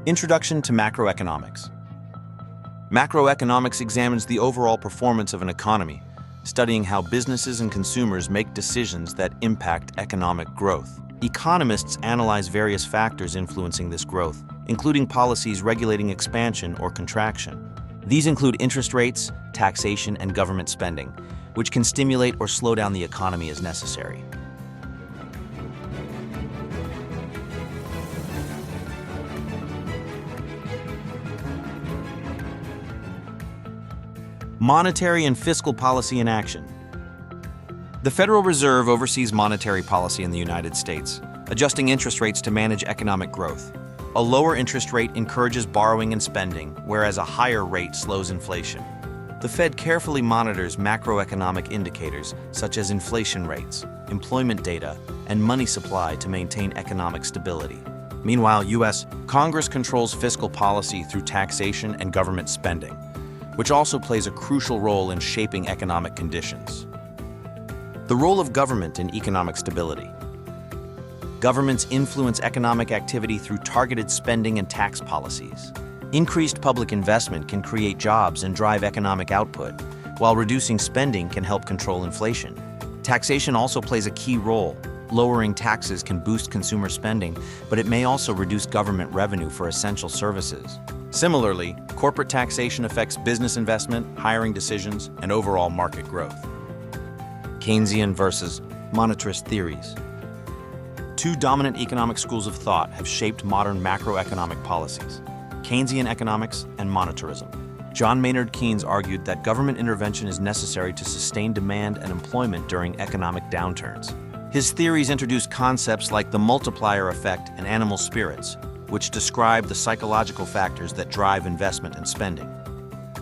Introduction to Macroeconomics. Macroeconomics examines the overall performance of an economy, studying how businesses and consumers make decisions that impact economic growth. Economists analyze various factors influencing this growth, including policies regulating expansion or contraction. These include interest rates, taxation, and government spending, which can stimulate or slow down the economy as necessary. Monetary and fiscal policy in action. The Federal Reserve oversees monetary policy in the United States, adjusting interest rates to manage economic growth. A lower interest rate encourages borrowing and spending, whereas a higher rate slows inflation. The Fed carefully monitors macroeconomic indicators such as inflation rates, employment data, and money supply to maintain economic stability. Meanwhile, U.S. Congress controls fiscal policy through taxation and government spending, which also plays a crucial role in shaping economic conditions. The role of government in economic stability. Governments influence economic activity through targeted spending and tax policies. Increased public investment can create jobs and drive economic output, while reducing spending can help control inflation. Taxation also plays a key role. Lowering taxes can boost consumer spending, but it may also reduce government revenue for essential services. Similarly, corporate taxation affects business investment, hiring decisions, and overall market growth. Keynesian versus monetarist theories. Two dominant economic schools of thought have shaped modern macroeconomic policies: Keynesian economics and monetarism. John Maynard Keynes argued that government intervention is necessary to sustain demand and employment during economic downturns. His theories introduced concepts like the multiplier effect and animal spirits, which describe the psychological factors that drive investment and spending.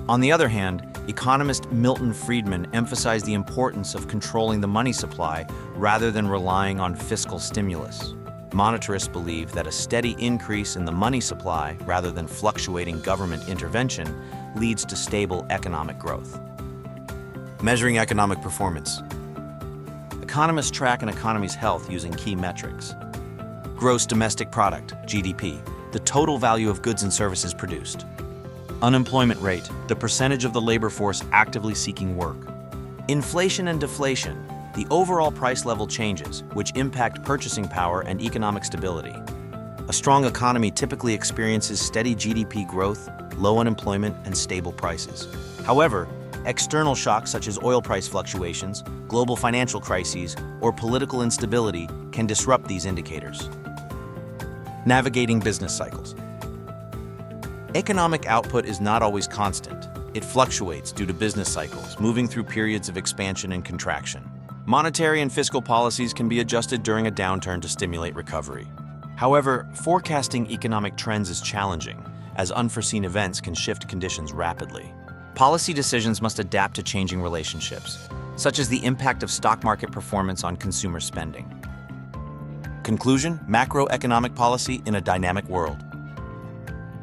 On the other hand, economist Milton Friedman emphasized the importance of controlling the money supply rather than relying on fiscal stimulus. Monetarists believe that a steady increase in the money supply rather than fluctuating government intervention leads to stable economic growth. Measuring economic performance. Economists track an economy's health using key metrics. Gross domestic product, GDP, the total value of goods and services produced. Unemployment rate, the percentage of the labor force actively seeking work. Inflation and deflation, the overall price level changes, which impact purchasing power and economic stability. A strong economy typically experiences steady GDP growth, low unemployment, and stable prices. However, external shocks such as oil price fluctuations, global financial crises, or political instability can disrupt these indicators. Navigating business cycles. Economic output is not always constant. It fluctuates due to business cycles, moving through periods of expansion and contraction. Monetary and fiscal policies can be adjusted during a downturn to stimulate recovery. However, forecasting economic trends is challenging, as unforeseen events can shift conditions rapidly. Policy decisions must adapt to changing relationships, such as the impact of stock market performance on consumer spending. Conclusion: macroeconomic policy in a dynamic world.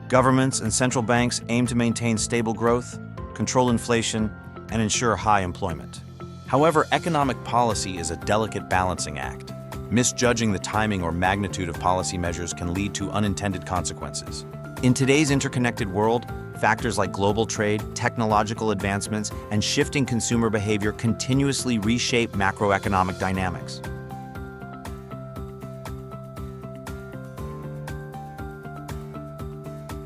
Governments and central banks aim to maintain stable growth, control inflation, and ensure high employment. However, economic policy is a delicate balancing act. Misjudging the timing or magnitude of policy measures can lead to unintended consequences. In today's interconnected world, factors like global trade, technological advancements, and shifting consumer behavior continuously reshape macroeconomic dynamics.